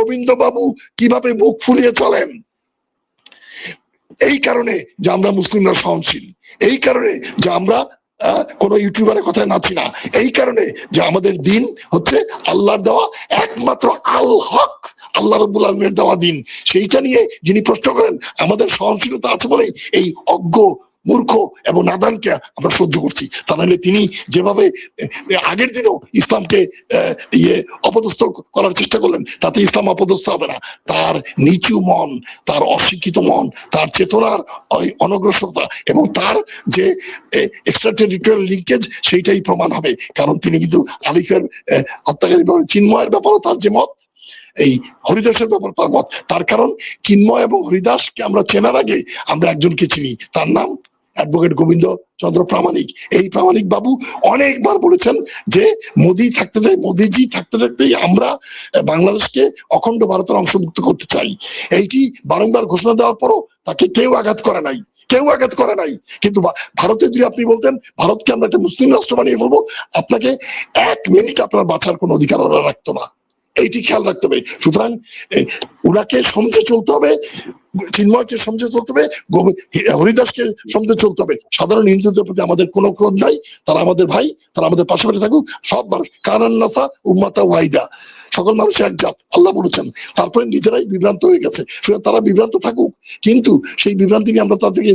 গোবিন্দবাবু কিভাবে মুখ ফুলিয়ে চলেন, এই কারণে যে আমরা মুসলিমরা সহনশীল, এই কারণে যে আমরা কোনো ইউটিউবারের কথায় নাচি না, এই কারণে যে আমাদের দিন হচ্ছে আল্লাহর দেওয়া একমাত্র আল হক, আল্লাহ রাব্বুল আলামিনের দেওয়া দিন। সেইটা নিয়ে যিনি প্রশ্ন করেন আমাদের সহনশীলতা আছে বলেই এই অজ্ঞ, মূর্খ এবং নাদানকে আমরা সহ্য করছি। তা নাহলে তিনি যেভাবে আগের দিনও ইসলামকে অপদস্থ করার চেষ্টা করলেন, তাতে ইসলাম অপদস্থ হবে না। তার নিচু মন, তার অশিক্ষিত মন, তার চেতনার অনগ্রসরতা এবং তার যে এক্সট্রা টেরিটোরিয়াল লিঙ্কেজ, সেইটাই প্রমাণ হবে। কারণ তিনি কিন্তু আলিফের হত্যাকারী চিন্ময়ের ব্যাপারে তার যে মত, এই হরিদাসের ব্যাপার তার মত। তার কারণ চিন্ময় এবং হরিদাসকে আমরা চেনার আগে আমরা একজনকে চিনি, তার নাম অ্যাডভোকেট গোবিন্দ চন্দ্র প্রামাণিক। এই প্রামাণিক বাবু অনেকবার বলেছেন যে মোদী থাকতে চাই, মোদীজি থাকতে থাকতেই আমরা বাংলাদেশকে অখণ্ড ভারতের অংশভুক্ত করতে চাই। এইটি বারংবার ঘোষণা দেওয়ার পরও তাকে কেউ আঘাত করে নাই, কেউ আঘাত করে নাই। কিন্তু ভারতে যদি আপনি বলতেন ভারতকে আমরা একটা মুসলিম রাষ্ট্র বানিয়ে ফেলবো, আপনাকে 1 মিনিট আপনার বাঁচার কোনো অধিকার ওরা রাখতো না। এইটি খেয়াল রাখতে হবে। সুতরাং ওনাকে সমঝে চলতে হবে, চিন্ময়কে সমঝে চলতে হবে, হরিদাসকে সমঝে চলতে হবে। সাধারণ হিন্দুদের প্রতি আমাদের কোনো ক্রোধ নাই, তারা আমাদের ভাই, তারা আমাদের পাশাপাশি থাকুক। সব মানুষ কানান্নাসা উম্মাতা ওয়াহিদা, সকল মানুষ এক জাত, আল্লাহ বলেছেন। তারপরে নিজেরাই বিভ্রান্ত হয়ে গেছে, তারা বিভ্রান্ত থাকুক, কিন্তু সেই বিভ্রান্তি নিয়ে আমরা তাদেরকে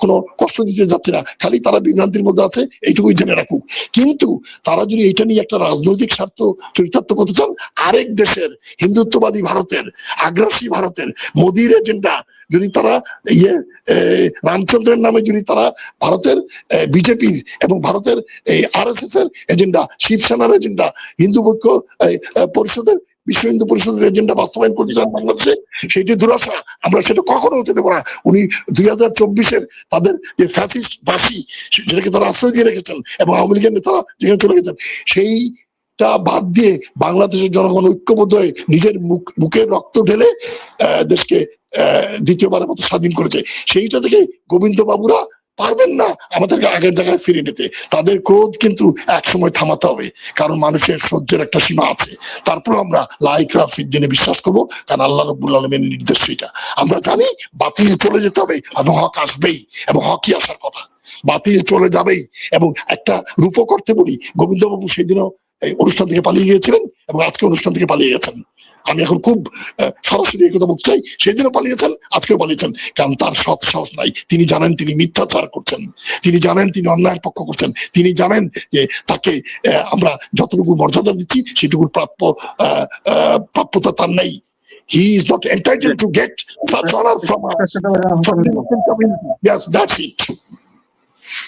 কোনো কষ্ট দিতে যাচ্ছি না। খালি তারা বিভ্রান্তির মধ্যে আছে এইটুকুই জেনে রাখুক। কিন্তু তারা যদি এটা নিয়ে একটা রাজনৈতিক স্বার্থ চরিতার্থ করতে চান, আরেক দেশের হিন্দুত্ববাদী ভারতের, আগ্রাসী ভারতের মোদির এজেন্ডা যদি তারা রামচন্দ্রের নামে যদি তারা ভারতের বিজেপির এবং ভারতের RSS এর এজেন্ডা, শিবসেনার এজেন্ডা, হিন্দু ঐক্য পরিষদের, বিশ্ব হিন্দু পরিষদের এজেন্ডা বাস্তবায়ন করতে চান বাংলাদেশে, সেইটি দুরাশা, আমরা সেটা কখনো হতে দেবো না। উনি 2024-এর তাদের যে ফ্যাসিস্ট বাসী, যেটাকে তারা আশ্রয় দিয়ে রেখেছেন এবং আওয়ামী লীগের নেতারা যেখানে চলে গেছেন, সেইটা বাদ দিয়ে বাংলাদেশের জনগণ ঐক্যবদ্ধ হয়ে নিজের বুকের রক্ত ঢেলে দেশকে দ্বিতীয়বারের মতো স্বাধীন করেছে। সেইটা থেকে গোবিন্দ বাবুরা পারবেন না আমাদেরকে আগের জায়গায় ফিরে নিতে। তাদের ক্রোধ কিন্তু একসময় থামাতে হবে, কারণ মানুষের সহ্যের একটা সীমা আছে। তারপর আমরা লাইকরা ফিদ্দিনে বিশ্বাস করবো, কারণ আল্লাহ রাব্বুল আলামিনের নির্দেশ সেটা। আমরা জানি বাতিল চলে যেতে হবে এবং হক আসবেই, এবং হকই আসার কথা। বাতিল চলে যাবেই। এবং একটা রূপক অর্থে বলি, গোবিন্দবাবু সেই দিনও এই অনুষ্ঠান থেকে পালিয়ে গিয়েছিলেন এবং আজকে অনুষ্ঠান থেকে পালিয়ে গেছেন। আমি এখন খুব সরাসরি এই কথা বলতে চাই, সেদিনও পালিয়েছেন, আজকেও পালিয়েছেন। কারণ তার সৎ সাহস নাই। তিনি জানেন তিনি মিথ্যাচার করছেন, তিনি জানেন তিনি অন্যায়ের পক্ষ করছেন, তিনি জানেন যে তাকে আমরা যতটুকু মর্যাদা দিচ্ছি সেটুকুর প্রাপ্যতা তার নেই। He is not entitled to get such honor from the Muslim community. Yes, that's it.